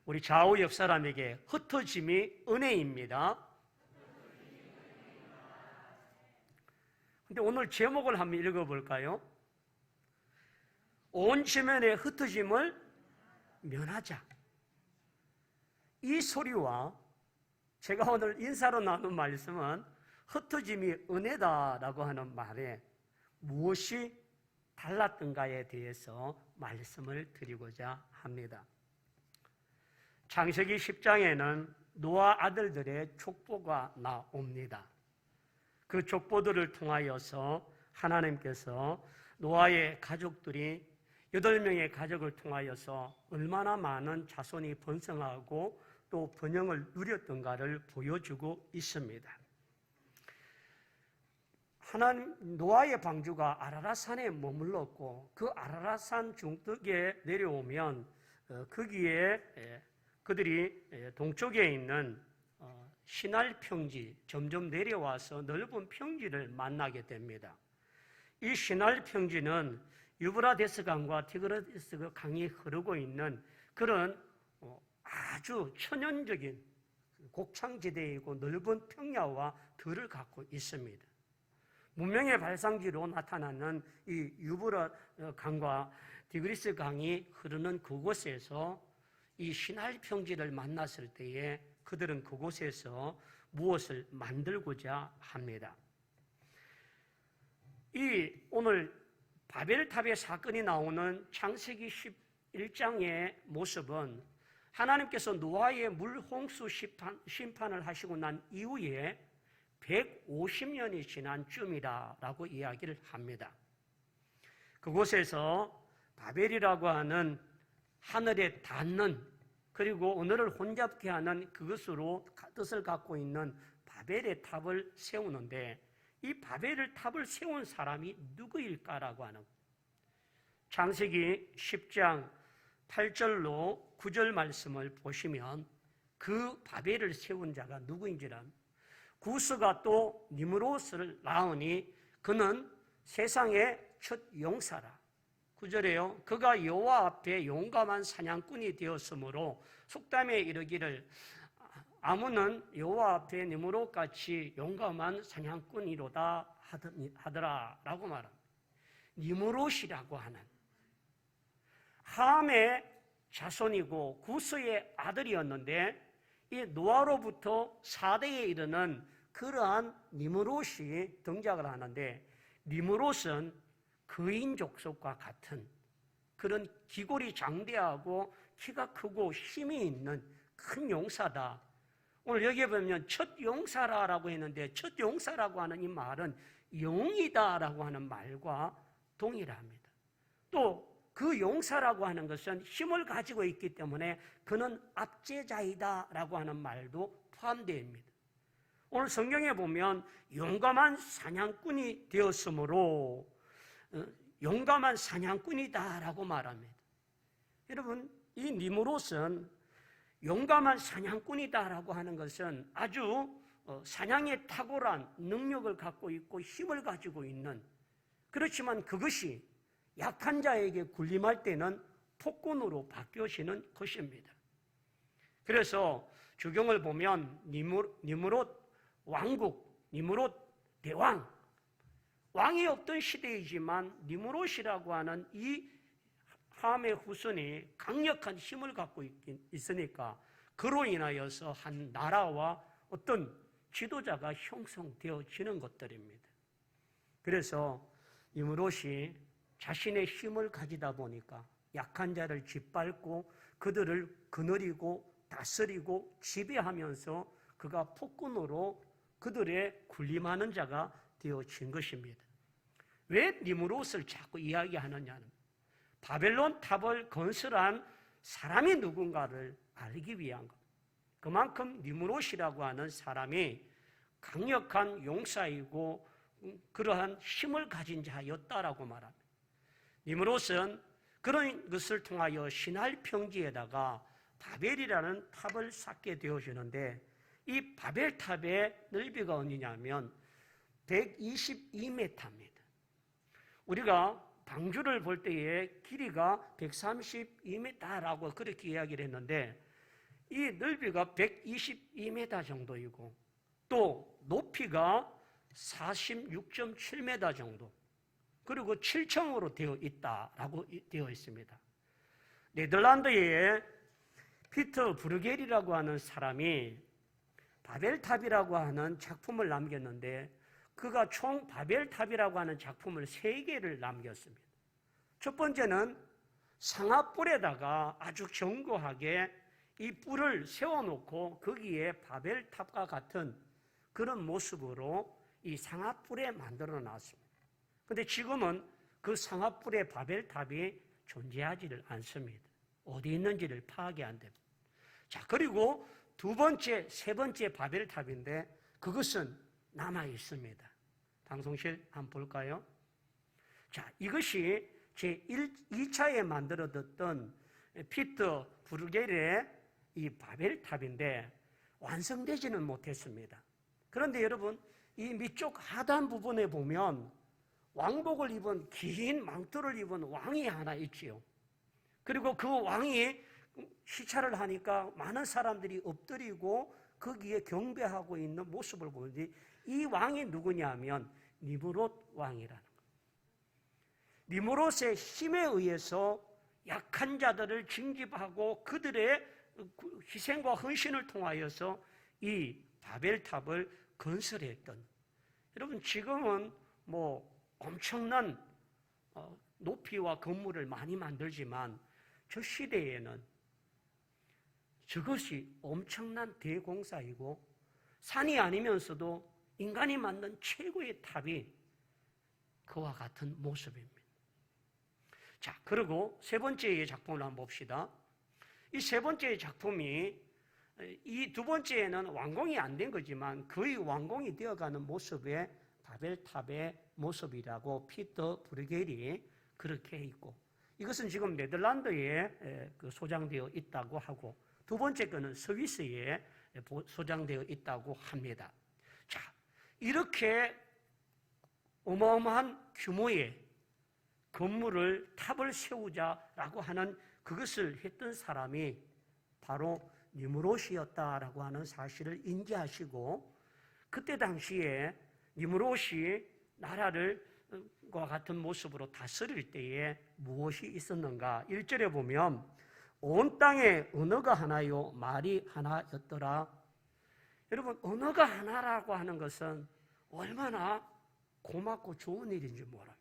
우리 좌우 옆 사람에게 흩어짐이 은혜입니다. 근데 오늘 제목을 한번 읽어볼까요? 온 지면의 흩어짐을 면하자. 이 소리와 제가 오늘 인사로 나눈 말씀은 흩어짐이 은혜다라고 하는 말에 무엇이 달랐던가에 대해서 말씀을 드리고자 합니다. 창세기 10장에는 노아 아들들의 족보가 나옵니다. 그 족보들을 통하여서 하나님께서 노아의 가족들이 8명의 가족을 통하여서 얼마나 많은 자손이 번성하고 또 번영을 누렸던가를 보여주고 있습니다. 하나님 노아의 방주가 아라랏산에 머물렀고 그 아라랏산 중턱에 내려오면 거기에 그들이 동쪽에 있는 시날 평지 점점 내려와서 넓은 평지를 만나게 됩니다. 이 시날 평지는 유브라데스 강과 티그리스 강이 흐르고 있는 그런 아주 천연적인 곡창지대이고 넓은 평야와 들을 갖고 있습니다. 문명의 발상지로 나타나는 이 유브라 강과 티그리스 강이 흐르는 그곳에서 이 시날 평지를 만났을 때에 그들은 그곳에서 무엇을 만들고자 합니다. 이 오늘 바벨탑의 사건이 나오는 창세기 11장의 모습은 하나님께서 노아의 물홍수 심판을 하시고 난 이후에 150년이 지난 쯤이다라고 이야기를 합니다. 그곳에서 바벨이라고 하는 하늘에 닿는 그리고 언어를 혼잡케 하는 그것으로 뜻을 갖고 있는 바벨의 탑을 세우는데 이 바벨의 탑을 세운 사람이 누구일까라고 하는 창세기 10장 8절로 9절 말씀을 보시면 그 바벨을 세운 자가 누구인지란 구스가 또 니므롯을 낳으니 그는 세상의 첫 용사라. 9절에요. 그가 여호와 앞에 용감한 사냥꾼이 되었으므로 속담에 이르기를 아무는 여호와 앞에 니므롯같이 용감한 사냥꾼이로다 하더라라고 말합니다. 니므롯이라고 하는 함의 자손이고 구스의 아들이었는데 이 노아로부터 4대에 이르는 그러한 니므롯이 등장을 하는데 니므롯은 그인 족속과 같은 그런 기골이 장대하고 키가 크고 힘이 있는 큰 용사다. 오늘 여기에 보면 첫 용사라고 했는데 첫 용사라고 하는 이 말은 영이다라고 하는 말과 동일합니다. 또 그 용사라고 하는 것은 힘을 가지고 있기 때문에 그는 압제자이다라고 하는 말도 포함됩니다. 오늘 성경에 보면 용감한 사냥꾼이 되었으므로 용감한 사냥꾼이다라고 말합니다. 여러분, 이 니므롯은 용감한 사냥꾼이다라고 하는 것은 아주 사냥에 탁월한 능력을 갖고 있고 힘을 가지고 있는 그렇지만 그것이 약한 자에게 군림할 때는 폭군으로 바뀌어지는 것입니다. 그래서 주경을 보면 니므롯 왕국, 니므롯 대왕 왕이 없던 시대이지만 니므롯이라고 하는 이 함의 후손이 강력한 힘을 갖고 있으니까 그로 인하여서 한 나라와 어떤 지도자가 형성되어지는 것들입니다. 그래서 니므롯이 자신의 힘을 가지다 보니까 약한 자를 짓밟고 그들을 거느리고 다스리고 지배하면서 그가 폭군으로 그들의 군림하는 자가 되어진 것입니다. 왜 니므롯을 자꾸 이야기하느냐는 바벨론 탑을 건설한 사람이 누군가를 알기 위한 것. 그만큼 니므롯이라고 하는 사람이 강력한 용사이고 그러한 힘을 가진 자였다라고 말합니다. 니므롯은 그런 것을 통하여 시날 평지에다가 바벨이라는 탑을 쌓게 되어지는데 이 바벨탑의 넓이가 어디냐면 122m입니다. 우리가 방주를 볼 때에 길이가 132m라고 그렇게 이야기를 했는데 이 넓이가 122m 정도이고 또 높이가 46.7m 정도, 그리고 7층으로 되어 있다라고 되어 있습니다. 네덜란드의 피터 브루겔이라고 하는 사람이 바벨탑이라고 하는 작품을 남겼는데, 그가 총 바벨탑이라고 하는 작품을 3개를 남겼습니다. 첫 번째는 상아뿔에다가 아주 견고하게 이 뿔을 세워놓고 거기에 바벨탑과 같은 그런 모습으로 이 상아뿔에 만들어 놨습니다. 그런데 지금은 그 상아뿔의 바벨탑이 존재하지를 않습니다. 어디 있는지를 파악이 안 됩니다. 자, 그리고 두 번째, 세 번째 바벨탑인데 그것은 남아 있습니다. 방송실 한번 볼까요? 자, 이것이 제 2차에 만들어졌던 피터 브루겔의 이 바벨탑인데 완성되지는 못했습니다. 그런데 여러분, 이 밑쪽 하단 부분에 보면 왕복을 입은 긴 망토를 입은 왕이 하나 있지요. 그리고 그 왕이 시찰을 하니까 많은 사람들이 엎드리고 거기에 경배하고 있는 모습을 보는데, 이 왕이 누구냐면 니므롯 왕이라는 거예요. 니므롯의 힘에 의해서 약한 자들을 징집하고 그들의 희생과 헌신을 통하여서 이 바벨탑을 건설했던, 여러분 지금은 뭐 엄청난 높이와 건물을 많이 만들지만 저 시대에는 저것이 엄청난 대공사이고 산이 아니면서도 인간이 만든 최고의 탑이 그와 같은 모습입니다. 자, 그리고 세 번째의 작품을 한번 봅시다. 이 세 번째의 작품이, 이 두 번째에는 완공이 안 된 거지만 거의 완공이 되어가는 모습의 바벨탑의 모습이라고 피터 브루겔이 그렇게 있고, 이것은 지금 네덜란드에 소장되어 있다고 하고, 두 번째 거는 스위스에 소장되어 있다고 합니다. 자, 이렇게 어마어마한 규모의 건물을, 탑을 세우자라고 하는 그것을 했던 사람이 바로 니므롯이었다라고 하는 사실을 인지하시고, 그때 당시에 니므롯이 나라를 과 같은 모습으로 다스릴 때에 무엇이 있었는가? 1절에 보면 온 땅에 언어가 하나요 말이 하나였더라. 여러분, 언어가 하나라고 하는 것은 얼마나 고맙고 좋은 일인지 몰랍니다.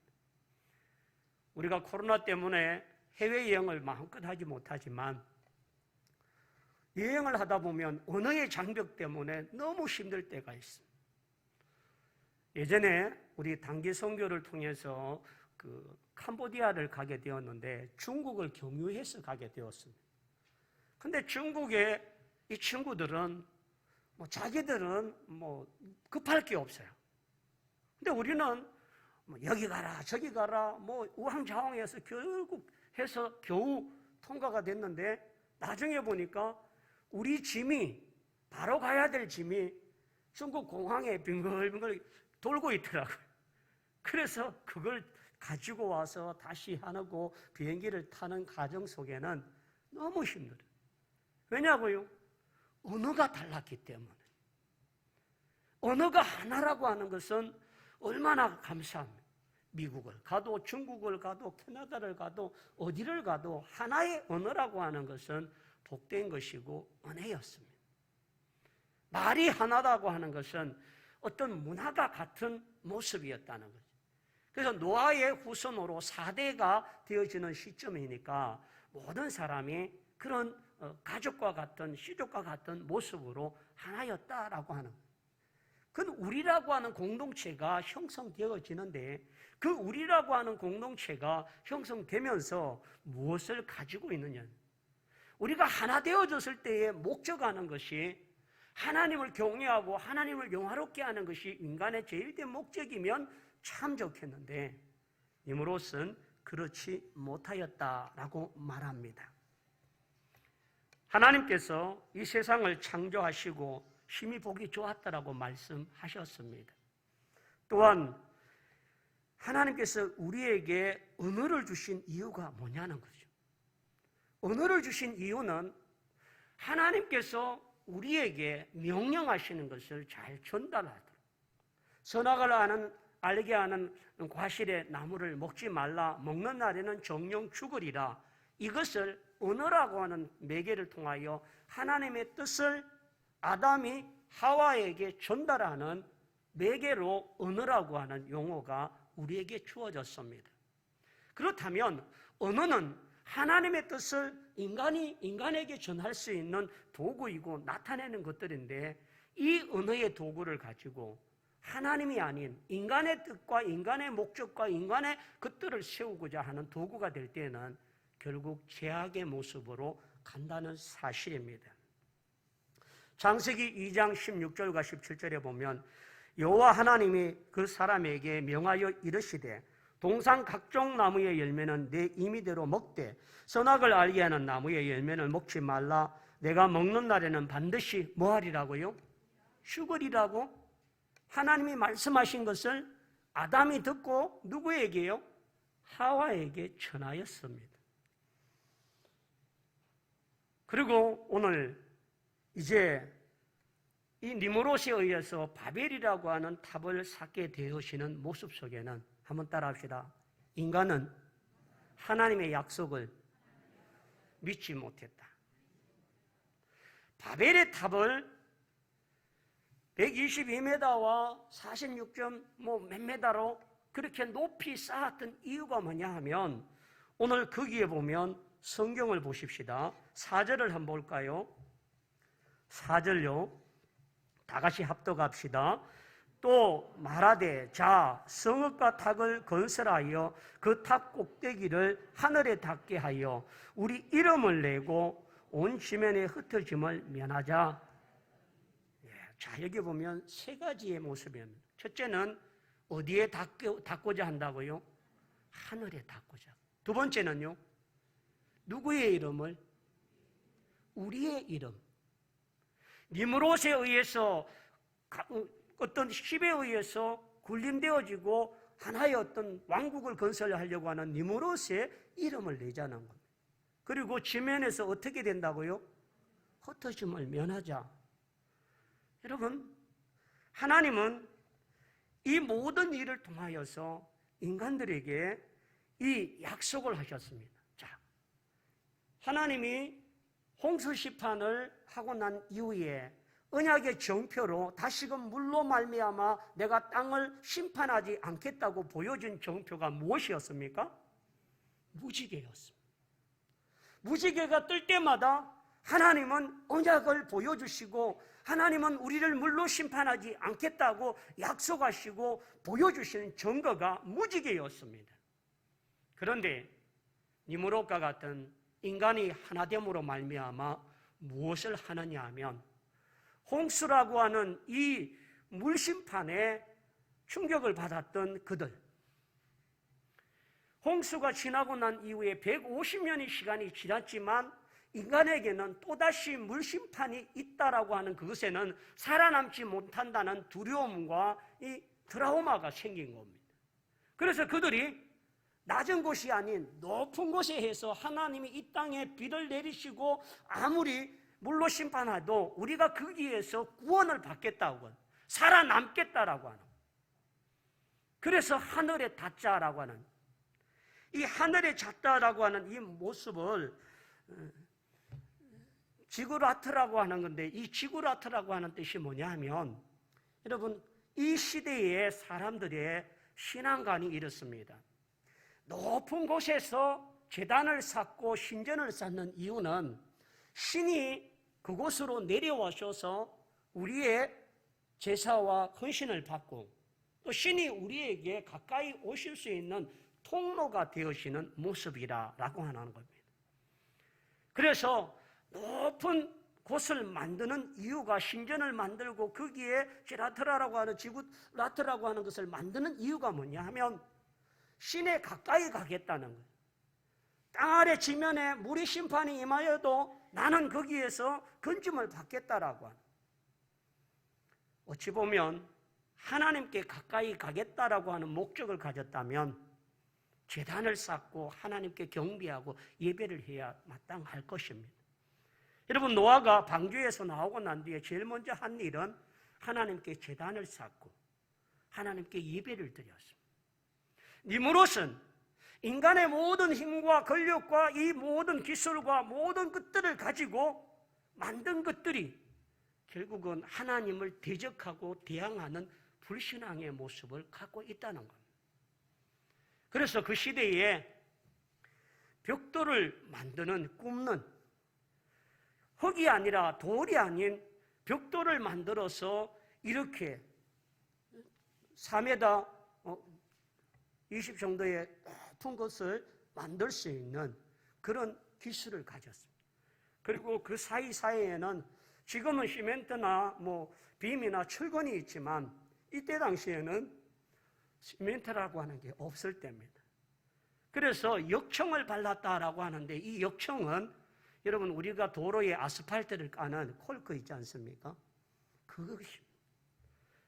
우리가 코로나 때문에 해외여행을 마음껏 하지 못하지만 여행을 하다 보면 언어의 장벽 때문에 너무 힘들 때가 있습니다. 예전에 우리 단기 선교를 통해서 그 캄보디아를 가게 되었는데 중국을 경유해서 가게 되었습니다. 근데 중국의 이 친구들은 자기들은 급할 게 없어요. 근데 우리는 여기 가라 저기 가라 우왕좌왕해서 결국 해서 겨우 통과가 됐는데, 나중에 보니까 우리 짐이, 바로 가야 될 짐이 중국 공항에 빙글빙글 돌고 있더라고요. 그래서 그걸 가지고 와서 다시 하고 비행기를 타는 과정 속에는 너무 힘들어요. 왜냐고요? 언어가 달랐기 때문에. 언어가 하나라고 하는 것은 얼마나 감사합니다. 미국을 가도 중국을 가도 캐나다를 가도 어디를 가도 하나의 언어라고 하는 것은 복된 것이고 은혜였습니다. 말이 하나라고 하는 것은 어떤 문화가 같은 모습이었다는 거죠. 그래서 노아의 후손으로 4대가 되어지는 시점이니까 모든 사람이 그런 가족과 같은, 시족과 같은 모습으로 하나였다라고 하는 거예요. 그건 우리라고 하는 공동체가 형성되어지는데, 그 우리라고 하는 공동체가 형성되면서 무엇을 가지고 있느냐, 우리가 하나 되어졌을 때에 목적하는 것이 하나님을 경외하고 하나님을 영화롭게 하는 것이 인간의 제일된 목적이면 참 좋겠는데, 니므롯은 그렇지 못하였다라고 말합니다. 하나님께서 이 세상을 창조하시고 심히 보기 좋았다라고 말씀하셨습니다. 또한 하나님께서 우리에게 언어를 주신 이유가 뭐냐는 거죠. 언어를 주신 이유는 하나님께서 우리에게 명령하시는 것을 잘 전달하도록, 선악을 알게 하는 과실의 나무를 먹지 말라, 먹는 날에는 정령 죽으리라, 이것을 언어라고 하는 매개를 통하여 하나님의 뜻을 아담이 하와에게 전달하는 매개로 언어라고 하는 용어가 우리에게 주어졌습니다. 그렇다면 언어는 하나님의 뜻을 인간에게 전할 수 있는 도구이고 나타내는 것들인데, 이 언어의 도구를 가지고 하나님이 아닌 인간의 뜻과 인간의 목적과 인간의 것들을 세우고자 하는 도구가 될 때는 결국 죄악의 모습으로 간다는 사실입니다. 창세기 2장 16절과 17절에 보면 여호와 하나님이 그 사람에게 명하여 이르시되 동산 각종 나무의 열매는 내 임의대로 먹되 선악을 알게 하는 나무의 열매는 먹지 말라. 내가 먹는 날에는 반드시 뭐하리라고요? 죽으리라고 하나님이 말씀하신 것을 아담이 듣고 누구에게요? 하와에게 전하였습니다. 그리고 오늘 이제 이 니므롯에 의해서 바벨이라고 하는 탑을 쌓게 되어지는 모습 속에는, 한번 따라합시다. 인간은 하나님의 약속을 믿지 못했다. 바벨의 탑을 122m와 46점 몇 메다로 그렇게 높이 쌓았던 이유가 뭐냐 하면, 오늘 거기에 보면 성경을 보십시다. 4절을 한번 볼까요? 4절요. 다 같이 합독합시다. 또 말하되 자 성읍과 탑을 건설하여 그 탑 꼭대기를 하늘에 닿게 하여 우리 이름을 내고 온 지면에 흩어짐을 면하자. 자, 여기 보면 세 가지의 모습입니다. 첫째는 어디에 닿고자 한다고요? 하늘에 닿고자. 두 번째는요, 누구의 이름을? 우리의 이름. 니므롯에 의해서 어떤 힘에 의해서 군림되어지고 하나의 어떤 왕국을 건설하려고 하는 니므롯의 이름을 내자는 겁니다. 그리고 지면에서 어떻게 된다고요? 흩어짐을 면하자. 여러분, 하나님은 이 모든 일을 통하여서 인간들에게 이 약속을 하셨습니다. 자, 하나님이 홍수 심판을 하고 난 이후에 언약의 정표로 다시금 물로 말미암아 내가 땅을 심판하지 않겠다고 보여준 정표가 무엇이었습니까? 무지개였습니다. 무지개가 뜰 때마다 하나님은 언약을 보여주시고 하나님은 우리를 물로 심판하지 않겠다고 약속하시고 보여주시는 증거가 무지개였습니다. 그런데 니므롯과 같은 인간이 하나됨으로 말미암아 무엇을 하느냐 하면, 홍수라고 하는 이 물심판에 충격을 받았던 그들, 홍수가 지나고 난 이후에 150년의 시간이 지났지만 인간에게는 또다시 물심판이 있다라고 하는 그것에는 살아남지 못한다는 두려움과 이 트라우마가 생긴 겁니다. 그래서 그들이 낮은 곳이 아닌 높은 곳에 해서 하나님이 이 땅에 비를 내리시고 아무리 물로 심판해도 우리가 거기에서 구원을 받겠다고, 살아남겠다라고 하는, 그래서 하늘에 닿자라고 하는, 이 하늘에 닿다라고 하는 이 모습을 지구라트라고 하는 건데, 이 지구라트라고 하는 뜻이 뭐냐 하면, 여러분, 이 시대의 사람들의 신앙관이 이렇습니다. 높은 곳에서 제단을 쌓고 신전을 쌓는 이유는 신이 그곳으로 내려와셔서 우리의 제사와 헌신을 받고 또 신이 우리에게 가까이 오실 수 있는 통로가 되어지는 모습이라고 하는 겁니다. 그래서 높은 곳을 만드는 이유가, 신전을 만들고 거기에 지라트라라고 하는 지구라트라고 하는 것을 만드는 이유가 뭐냐 하면 신에 가까이 가겠다는 거예요. 땅 아래 지면에 물의 심판이 임하여도 나는 거기에서 건짐을 받겠다라고 하는, 어찌 보면 하나님께 가까이 가겠다라고 하는 목적을 가졌다면 제단을 쌓고 하나님께 경배하고 예배를 해야 마땅할 것입니다. 여러분, 노아가 방주에서 나오고 난 뒤에 제일 먼저 한 일은 하나님께 제단을 쌓고 하나님께 예배를 드렸습니다. 니무롯은 인간의 모든 힘과 권력과 이 모든 기술과 모든 것들을 가지고 만든 것들이 결국은 하나님을 대적하고 대항하는 불신앙의 모습을 갖고 있다는 겁니다. 그래서 그 시대에 벽돌을 만드는, 굽는, 흙이 아니라 돌이 아닌 벽돌을 만들어서 이렇게 4m 20 정도의 높은 것을 만들 수 있는 그런 기술을 가졌습니다. 그리고 그 사이사이에는 지금은 시멘트나 빔이나 철근이 있지만 이때 당시에는 시멘트라고 하는 게 없을 때입니다. 그래서 역청을 발랐다라고 하는데, 이 역청은 여러분, 우리가 도로에 아스팔트를 까는 콜크 있지 않습니까?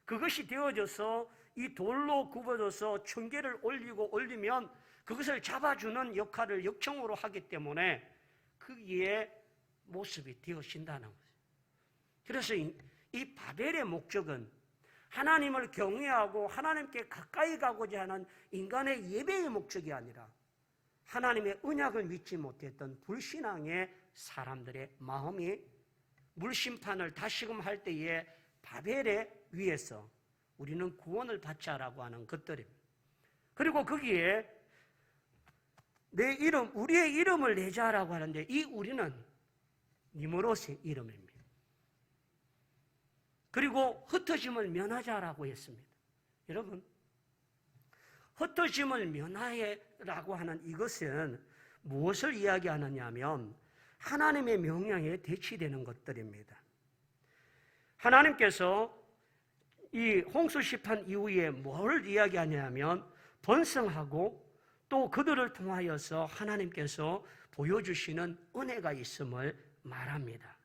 그것이 되어져서 이 돌로 굽어져서 청계를 올리면 그것을 잡아주는 역할을 역청으로 하기 때문에 거기에 모습이 되어진다는 거죠. 그래서 이 바벨의 목적은 하나님을 경외하고 하나님께 가까이 가고자 하는 인간의 예배의 목적이 아니라 하나님의 언약을 믿지 못했던 불신앙의 사람들의 마음이 물심판을 다시금 할 때에 바벨의 위에서 우리는 구원을 받자라고 하는 것들입니다. 그리고 거기에 우리의 이름을 내자라고 하는데, 이 우리는 니무롯의 이름입니다. 그리고 흩어짐을 면하자라고 했습니다. 여러분, 흩어짐을 면하라고 하는 이것은 무엇을 이야기하느냐 하면 하나님의 명령에 대치되는 것들입니다. 하나님께서 이 홍수시판 이후에 뭘 이야기하냐면 번성하고 또 그들을 통하여서 하나님께서 보여주시는 은혜가 있음을 말합니다.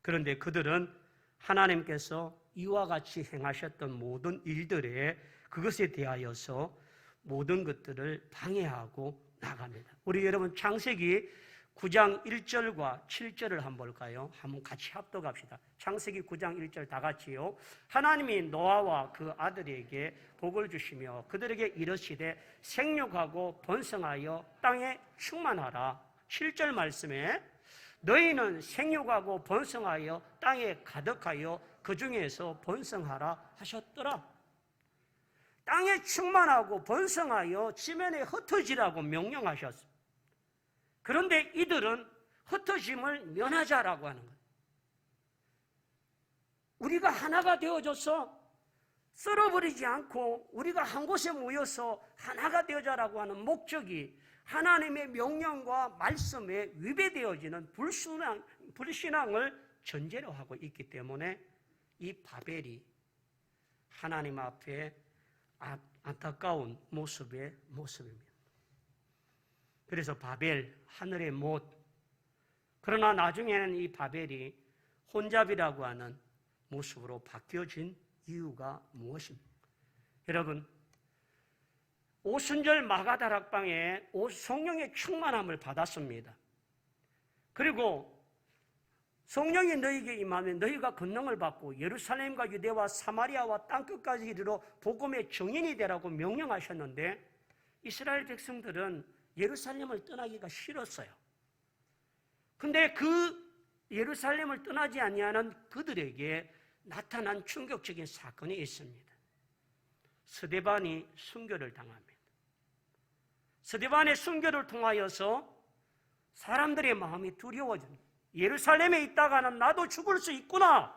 그런데 그들은 하나님께서 이와 같이 행하셨던 모든 일들에 그것에 대하여서 모든 것들을 방해하고 나갑니다. 우리 여러분, 창세기 9장 1절과 7절을 한번 볼까요? 한번 같이 합독합시다. 창세기 9장 1절 다 같이요. 하나님이 노아와 그 아들에게 복을 주시며 그들에게 이르시되 생육하고 번성하여 땅에 충만하라. 7절 말씀에 너희는 생육하고 번성하여 땅에 가득하여 그 중에서 번성하라 하셨더라. 땅에 충만하고 번성하여 지면에 흩어지라고 명령하셨습니다. 그런데 이들은 흩어짐을 면하자라고 하는 거예요. 우리가 하나가 되어져서 썰어버리지 않고 우리가 한 곳에 모여서 하나가 되어자라고 하는 목적이 하나님의 명령과 말씀에 위배되어지는 불신앙을 전제로 하고 있기 때문에 이 바벨이 하나님 앞에 안타까운 모습입니다. 그래서 바벨, 하늘의 못. 그러나 나중에는 이 바벨이 혼잡이라고 하는 모습으로 바뀌어진 이유가 무엇입니까? 여러분, 오순절 마가다락방에 성령의 충만함을 받았습니다. 그리고 성령이 너희에게 임하면 너희가 권능을 받고 예루살렘과 유대와 사마리아와 땅끝까지 이르러 복음의 증인이 되라고 명령하셨는데 이스라엘 백성들은 예루살렘을 떠나기가 싫었어요. 근데 그 예루살렘을 떠나지 아니하는 그들에게 나타난 충격적인 사건이 있습니다. 스데반이 순교를 당합니다. 스데반의 순교를 통하여서 사람들의 마음이 두려워집니다. 예루살렘에 있다가는 나도 죽을 수 있구나.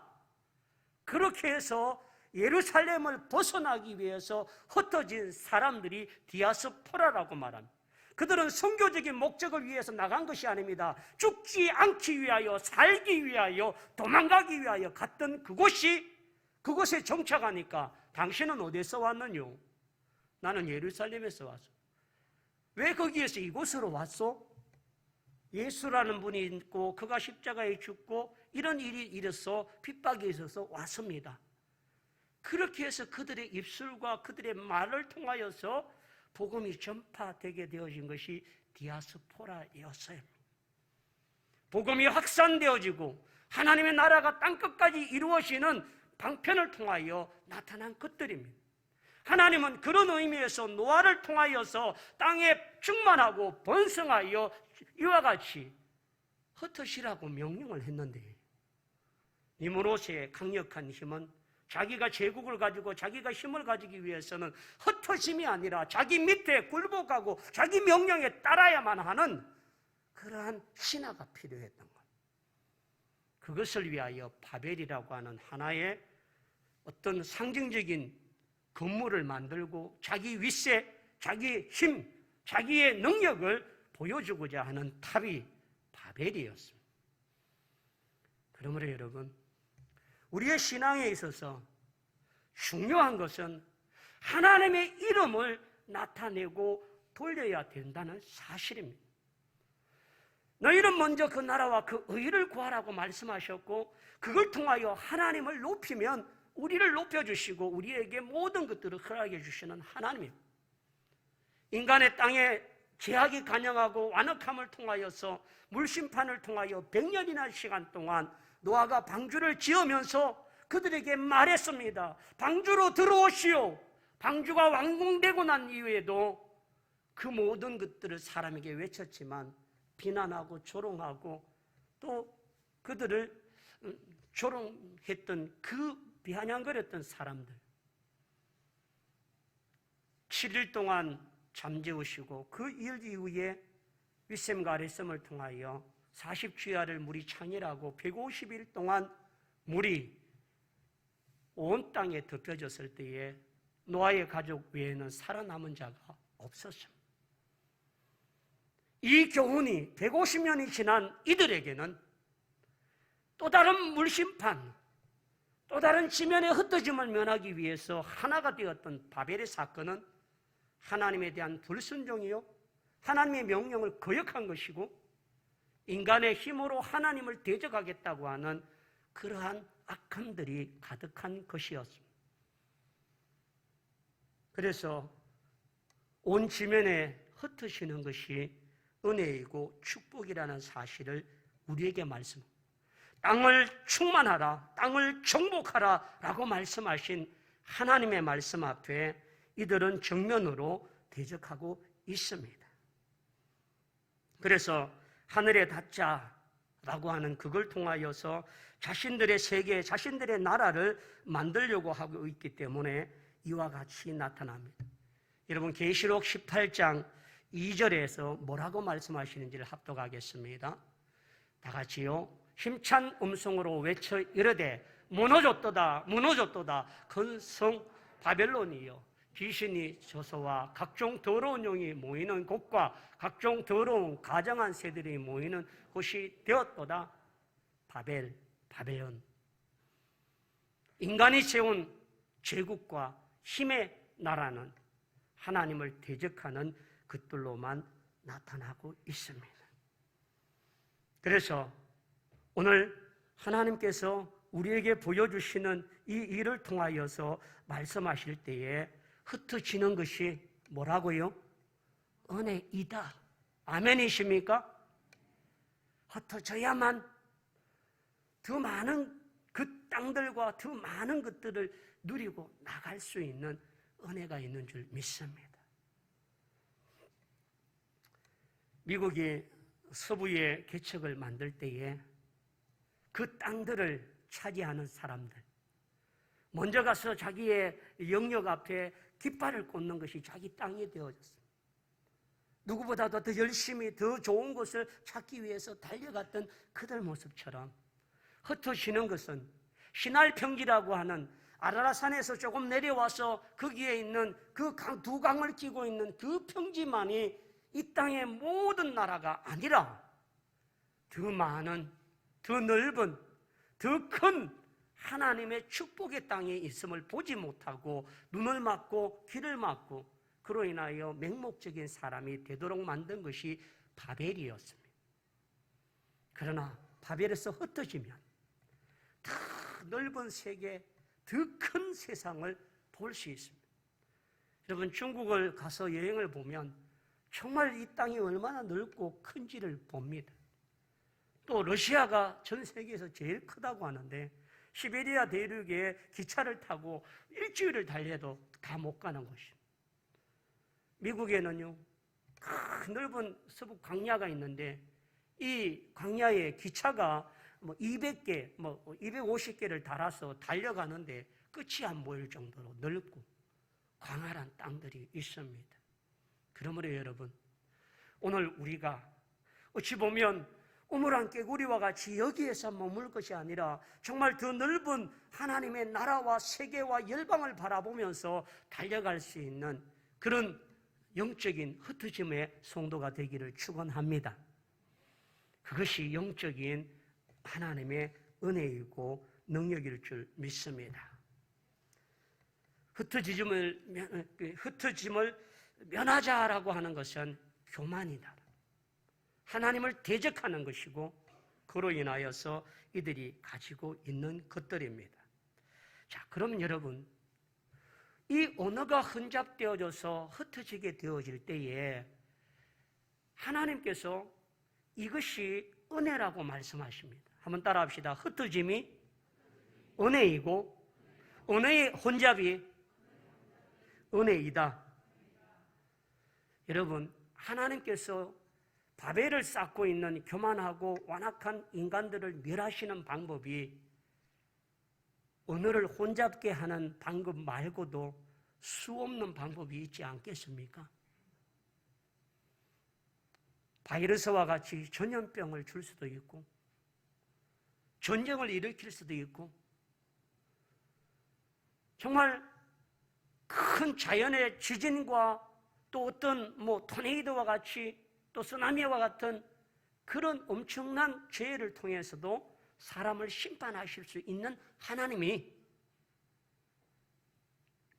그렇게 해서 예루살렘을 벗어나기 위해서 흩어진 사람들이 디아스포라라고 말합니다. 그들은 선교적인 목적을 위해서 나간 것이 아닙니다. 죽지 않기 위하여, 살기 위하여, 도망가기 위하여 갔던 그곳에 정착하니까 당신은 어디서 왔느뇨? 나는 예루살렘에서 왔어. 왜 거기에서 이곳으로 왔소? 예수라는 분이 있고 그가 십자가에 죽고 이런 일이 일어서 핍박이 있어서 왔습니다. 그렇게 해서 그들의 입술과 그들의 말을 통하여서 복음이 전파되게 되어진 것이 디아스포라였어요. 복음이 확산되어지고 하나님의 나라가 땅끝까지 이루어지는 방편을 통하여 나타난 것들입니다. 하나님은 그런 의미에서 노아를 통하여서 땅에 충만하고 번성하여 이와 같이 흩으시라고 명령을 했는데, 니무롯의 강력한 힘은 자기가 제국을 가지고 자기가 힘을 가지기 위해서는 흩어짐이 아니라 자기 밑에 굴복하고 자기 명령에 따라야만 하는 그러한 신화가 필요했던 것. 그것을 위하여 바벨이라고 하는 하나의 어떤 상징적인 건물을 만들고 자기 윗세, 자기의 힘, 자기의 능력을 보여주고자 하는 탑이 바벨이었습니다. 그러므로 여러분, 우리의 신앙에 있어서 중요한 것은 하나님의 이름을 나타내고 돌려야 된다는 사실입니다. 너희는 먼저 그 나라와 그 의를 구하라고 말씀하셨고, 그걸 통하여 하나님을 높이면 우리를 높여주시고 우리에게 모든 것들을 허락해 주시는 하나님입니다. 인간의 땅에 제약이 간영하고 완악함을 통하여서 물심판을 통하여 100년이나 시간 동안 노아가 방주를 지으면서 그들에게 말했습니다. 방주로 들어오시오. 방주가 완공되고 난 이후에도 그 모든 것들을 사람에게 외쳤지만 비난하고 조롱하고 또 그들을 조롱했던 그 비아냥거렸던 사람들, 7일 동안 잠재우시고 그 일 이후에 윗셈과 아랫셈을 통하여 40주야를 물이 창이라고 150일 동안 물이 온 땅에 덮여졌을 때에 노아의 가족 외에는 살아남은 자가 없었습니다. 이 교훈이 150년이 지난 이들에게는 또 다른 물심판, 또 다른 지면의 흩어짐을 면하기 위해서 하나가 되었던 바벨의 사건은 하나님에 대한 불순종이요, 하나님의 명령을 거역한 것이고 인간의 힘으로 하나님을 대적하겠다고 하는 그러한 악함들이 가득한 것이었습니다. 그래서 온 지면에 흩으시는 것이 은혜이고 축복이라는 사실을 우리에게 말씀합니다. 땅을 충만하라, 땅을 정복하라 라고 말씀하신 하나님의 말씀 앞에 이들은 정면으로 대적하고 있습니다. 그래서 하늘에 닿자라고 하는 그걸 통하여서 자신들의 세계, 자신들의 나라를 만들려고 하고 있기 때문에 이와 같이 나타납니다. 여러분, 계시록 18장 2절에서 뭐라고 말씀하시는지를 합독하겠습니다. 다 같이요. 힘찬 음성으로 외쳐 이르되 무너졌도다 무너졌도다 근성 바벨론이여, 귀신이 저소와 각종 더러운 영이 모이는 곳과 각종 더러운 가정한 새들이 모이는 곳이 되었도다. 바벨론. 인간이 세운 제국과 힘의 나라는 하나님을 대적하는 것들로만 나타나고 있습니다. 그래서 오늘 하나님께서 우리에게 보여주시는 이 일을 통하여서 말씀하실 때에 흩어지는 것이 뭐라고요? 은혜이다. 아멘이십니까? 흩어져야만 더 많은 그 땅들과 더 많은 것들을 누리고 나갈 수 있는 은혜가 있는 줄 믿습니다. 미국이 서부의 개척을 만들 때에 그 땅들을 차지하는 사람들, 먼저 가서 자기의 영역 앞에 깃발을 꽂는 것이 자기 땅이 되어졌습니다. 누구보다도 더 열심히 더 좋은 곳을 찾기 위해서 달려갔던 그들 모습처럼 흩어지는 것은 시날평지라고 하는 아라라산에서 조금 내려와서 거기에 있는 그 두 강을 끼고 있는 그 평지만이 이 땅의 모든 나라가 아니라 더 많은, 더 넓은, 더 큰 하나님의 축복의 땅에 있음을 보지 못하고 눈을 막고 귀를 막고 그로 인하여 맹목적인 사람이 되도록 만든 것이 바벨이었습니다. 그러나 바벨에서 흩어지면 더 넓은 세계, 더 큰 세상을 볼 수 있습니다. 여러분, 중국을 가서 여행을 보면 정말 이 땅이 얼마나 넓고 큰지를 봅니다. 또 러시아가 전 세계에서 제일 크다고 하는데 시베리아 대륙에 기차를 타고 일주일을 달려도 다 못 가는 곳이에요. 미국에는요, 큰 넓은 서부 광야가 있는데 이 광야에 기차가 200개, 250개를 달아서 달려가는데 끝이 안 보일 정도로 넓고 광활한 땅들이 있습니다. 그러므로 여러분, 오늘 우리가 어찌 보면 우물안 깨구리와 같이 여기에서 머물 것이 아니라 정말 더 넓은 하나님의 나라와 세계와 열방을 바라보면서 달려갈 수 있는 그런 영적인 흩어짐의 성도가 되기를 축원합니다. 그것이 영적인 하나님의 은혜이고 능력일 줄 믿습니다. 흩어짐을 면하자라고 하는 것은 교만이다. 하나님을 대적하는 것이고 그로 인하여서 이들이 가지고 있는 것들입니다. 자, 그럼 여러분, 이 언어가 혼잡되어져서 흩어지게 되어질 때에 하나님께서 이것이 은혜라고 말씀하십니다. 한번 따라합시다. 흩어짐이 은혜이고 은혜의 혼잡이 은혜이다. 여러분, 하나님께서 바벨을 쌓고 있는 교만하고 완악한 인간들을 멸하시는 방법이 언어를 혼잡게 하는 방법 말고도 수없는 방법이 있지 않겠습니까? 바이러스와 같이 전염병을 줄 수도 있고 전쟁을 일으킬 수도 있고 정말 큰 자연의 지진과 또 어떤 토네이도와 같이 또 쓰나미와 같은 그런 엄청난 죄를 통해서도 사람을 심판하실 수 있는 하나님이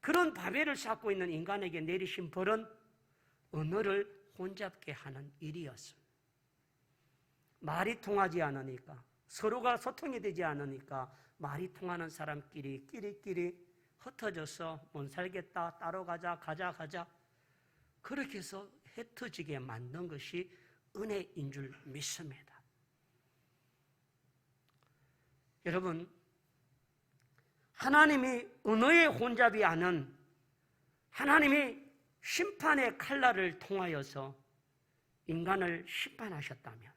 그런 바벨을 쌓고 있는 인간에게 내리신 벌은 언어를 혼잡게 하는 일이었습니다. 말이 통하지 않으니까, 서로가 소통이 되지 않으니까 말이 통하는 사람끼리 끼리끼리 흩어져서 못 살겠다, 따로 가자, 가자 그렇게 해서 흩어지게 만든 것이 은혜인 줄 믿습니다. 여러분, 하나님이 언어의 혼잡이 아닌 하나님이 심판의 칼날을 통하여서 인간을 심판하셨다면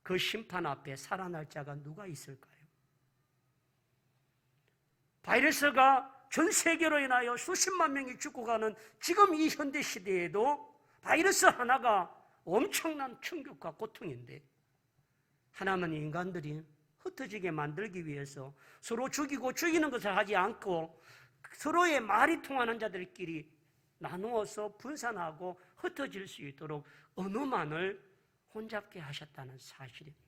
그 심판 앞에 살아날 자가 누가 있을까요? 바이러스가 전 세계로 인하여 수십만 명이 죽고 가는 지금 이 현대 시대에도 바이러스 하나가 엄청난 충격과 고통인데 하나님은 인간들이 흩어지게 만들기 위해서 서로 죽이고 죽이는 것을 하지 않고 서로의 말이 통하는 자들끼리 나누어서 분산하고 흩어질 수 있도록 언어만을 혼잡게 하셨다는 사실입니다.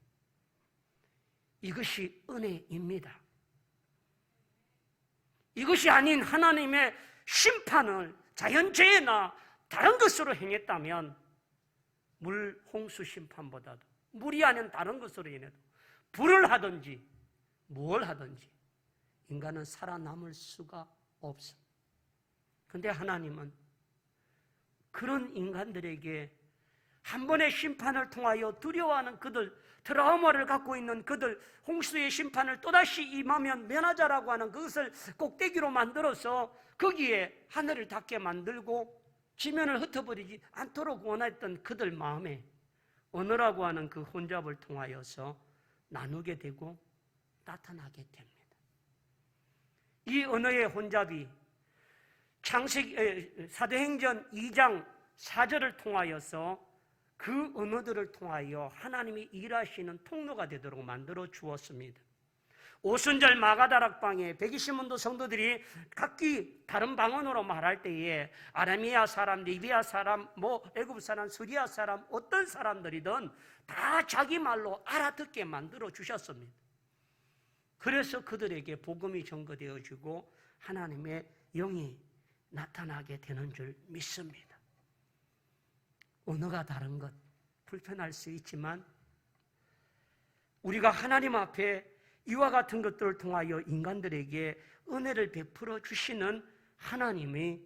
이것이 은혜입니다. 이것이 아닌 하나님의 심판을 자연재해나 다른 것으로 행했다면 물 홍수 심판보다도 물이 아닌 다른 것으로 인해도 불을 하든지 뭘 하든지 인간은 살아남을 수가 없습니다. 그런데 하나님은 그런 인간들에게 한 번의 심판을 통하여 두려워하는 그들, 트라우마를 갖고 있는 그들, 홍수의 심판을 또다시 임하면 면하자라고 하는 그것을 꼭대기로 만들어서 거기에 하늘을 닿게 만들고 지면을 흩어버리지 않도록 원했던 그들 마음에 언어라고 하는 그 혼잡을 통하여서 나누게 되고 나타나게 됩니다. 이 언어의 혼잡이 사도행전 2장 4절을 통하여서 그 언어들을 통하여 하나님이 일하시는 통로가 되도록 만들어 주었습니다. 오순절 마가다락방에 120문도 성도들이 각기 다른 방언으로 말할 때에 아라미아 사람, 리비아 사람, 애굽 사람, 시리아 사람 어떤 사람들이든 다 자기 말로 알아듣게 만들어 주셨습니다. 그래서 그들에게 복음이 전거되어지고 하나님의 영이 나타나게 되는 줄 믿습니다. 언어가 다른 것 불편할 수 있지만 우리가 하나님 앞에 이와 같은 것들을 통하여 인간들에게 은혜를 베풀어 주시는 하나님이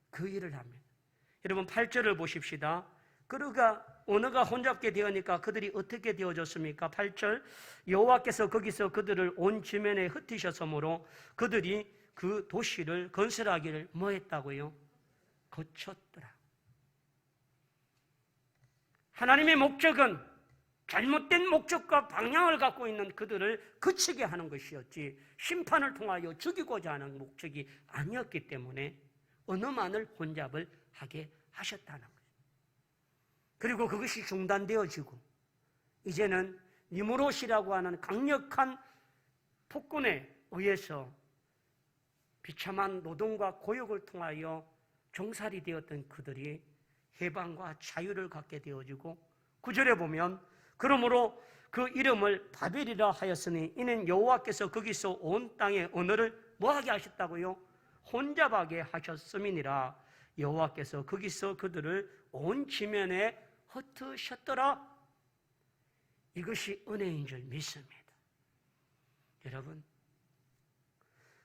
그 일을 합니다. 여러분 8절을 보십시다. 그러가 언어가 혼잡게 되었으니까 그들이 어떻게 되어졌습니까? 8절 여호와께서 거기서 그들을 온 지면에 흩으셨으므로 그들이 그 도시를 건설하기를 뭐 했다고요? 거쳤더라. 하나님의 목적은 잘못된 목적과 방향을 갖고 있는 그들을 그치게 하는 것이었지 심판을 통하여 죽이고자 하는 목적이 아니었기 때문에 언어만을 혼잡을 하게 하셨다는 거예요. 그리고 그것이 중단되어지고 이제는 니무롯이라고 하는 강력한 폭군에 의해서 비참한 노동과 고역을 통하여 종살이 되었던 그들이 해방과 자유를 갖게 되어지고 9절에 보면 그러므로 그 이름을 바벨이라 하였으니 이는 여호와께서 거기서 온 땅의 언어를 뭐하게 하셨다고요? 혼잡하게 하셨음이니라. 여호와께서 거기서 그들을 온 지면에 흩으셨더라. 이것이 은혜인 줄 믿습니다. 여러분,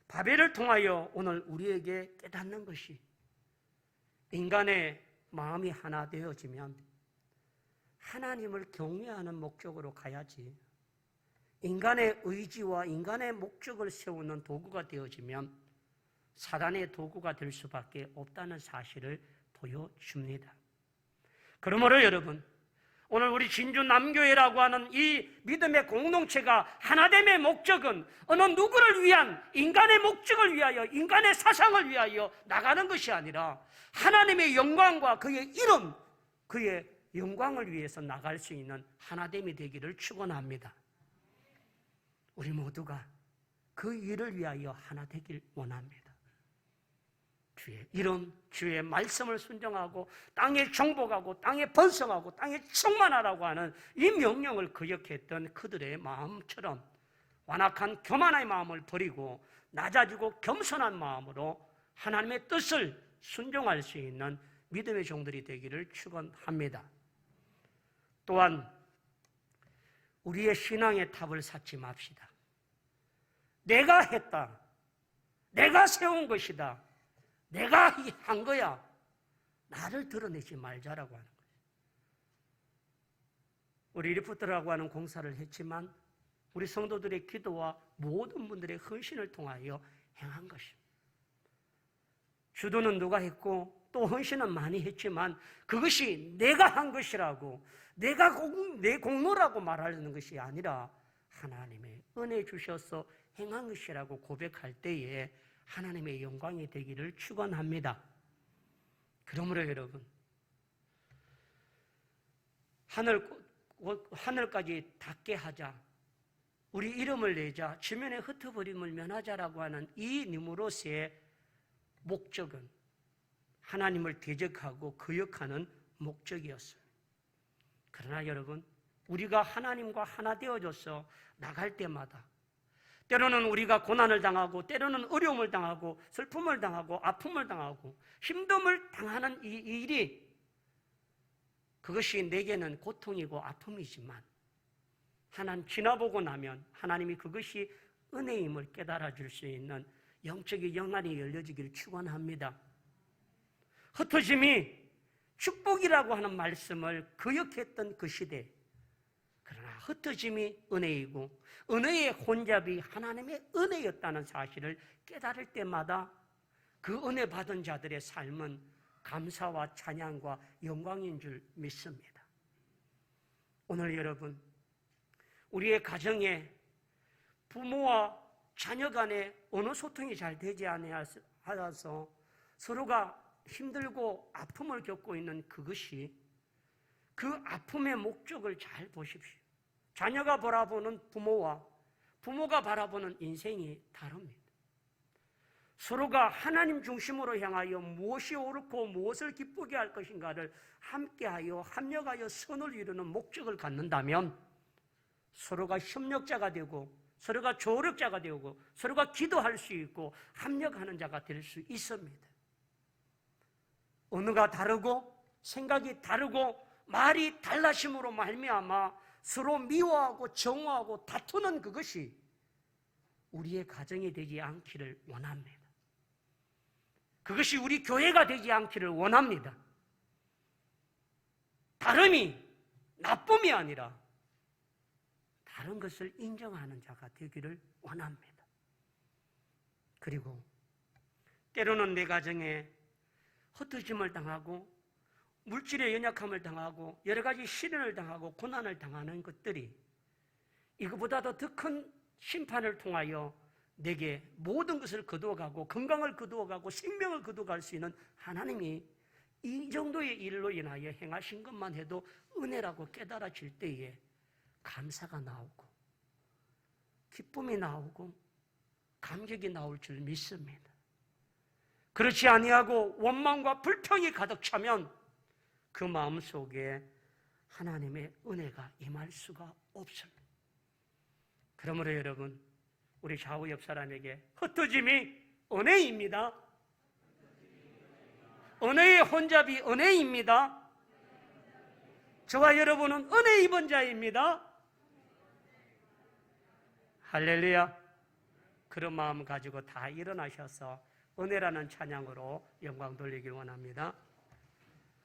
바벨을 통하여 오늘 우리에게 깨닫는 것이 인간의 마음이 하나 되어지면 하나님을 경외하는 목적으로 가야지 인간의 의지와 인간의 목적을 세우는 도구가 되어지면 사단의 도구가 될 수밖에 없다는 사실을 보여줍니다. 그러므로 여러분, 오늘 우리 진주 남교회라고 하는 이 믿음의 공동체가 하나됨의 목적은 어느 누구를 위한 인간의 목적을 위하여 인간의 사상을 위하여 나가는 것이 아니라 하나님의 영광과 그의 이름, 그의 영광을 위해서 나갈 수 있는 하나됨이 되기를 축원합니다. 우리 모두가 그 일을 위하여 하나 되길 원합니다. 주의 이름, 주의 말씀을 순종하고 땅에 정복하고 땅에 번성하고 땅에 충만하라고 하는 이 명령을 거역했던 그들의 마음처럼 완악한 교만의 마음을 버리고 낮아지고 겸손한 마음으로 하나님의 뜻을 순종할 수 있는 믿음의 종들이 되기를 축원합니다. 또한 우리의 신앙의 탑을 쌓지 맙시다. 내가 했다. 내가 세운 것이다. 내가 한 거야. 나를 드러내지 말자라고 하는 거예요. 우리 리프트라고 하는 공사를 했지만 우리 성도들의 기도와 모든 분들의 헌신을 통하여 행한 것입니다. 주도는 누가 했고 또 헌신은 많이 했지만 그것이 내가 한 것이라고 내 공로라고 말하는 것이 아니라 하나님의 은혜 주셔서 행한 것이라고 고백할 때에 하나님의 영광이 되기를 축원합니다. 그러므로 여러분, 하늘까지 닿게 하자, 우리 이름을 내자, 지면에 흩어버림을 면하자라고 하는 이 니무롯의 목적은 하나님을 대적하고 거역하는 목적이었어요. 그러나 여러분, 우리가 하나님과 하나 되어져서 나갈 때마다 때로는 우리가 고난을 당하고 때로는 어려움을 당하고 슬픔을 당하고 아픔을 당하고 힘듦을 당하는 이 일이 그것이 내게는 고통이고 아픔이지만 하나님 지나보고 나면 하나님이 그것이 은혜임을 깨달아 줄 수 있는 영적인 영안이 열려지기를 축원합니다. 흩어짐이 축복이라고 하는 말씀을 거역했던 그 시대, 그러나 흩어짐이 은혜이고 은혜의 혼잡이 하나님의 은혜였다는 사실을 깨달을 때마다 그 은혜 받은 자들의 삶은 감사와 찬양과 영광인 줄 믿습니다. 오늘 여러분, 우리의 가정에 부모와 자녀 간에 언어 소통이 잘 되지 않아서 서로가 힘들고 아픔을 겪고 있는 그것이 그 아픔의 목적을 잘 보십시오. 자녀가 바라보는 부모와 부모가 바라보는 인생이 다릅니다. 서로가 하나님 중심으로 향하여 무엇이 옳고 무엇을 기쁘게 할 것인가를 함께하여 합력하여 선을 이루는 목적을 갖는다면 서로가 협력자가 되고 서로가 조력자가 되고 서로가 기도할 수 있고 합력하는 자가 될 수 있습니다. 언어가 다르고 생각이 다르고 말이 달라심으로 말미암아 서로 미워하고 정오하고 다투는 그것이 우리의 가정이 되지 않기를 원합니다. 그것이 우리 교회가 되지 않기를 원합니다. 다름이 나쁨이 아니라 다른 것을 인정하는 자가 되기를 원합니다. 그리고 때로는 내 가정에 흩어짐을 당하고 물질의 연약함을 당하고 여러 가지 시련을 당하고 고난을 당하는 것들이 이거보다도 더 큰 심판을 통하여 내게 모든 것을 거두어가고 건강을 거두어가고 생명을 거두어갈 수 있는 하나님이 이 정도의 일로 인하여 행하신 것만 해도 은혜라고 깨달아질 때에 감사가 나오고 기쁨이 나오고 감격이 나올 줄 믿습니다. 그렇지 아니하고 원망과 불평이 가득 차면 그 마음속에 하나님의 은혜가 임할 수가 없습니다. 그러므로 여러분, 우리 좌우 옆 사람에게 흩어짐이 은혜입니다. 은혜의 혼잡이 은혜입니다. 저와 여러분은 은혜 입은 자입니다. 할렐루야. 그런 마음 가지고 다 일어나셔서 은혜라는 찬양으로 영광 돌리길 원합니다.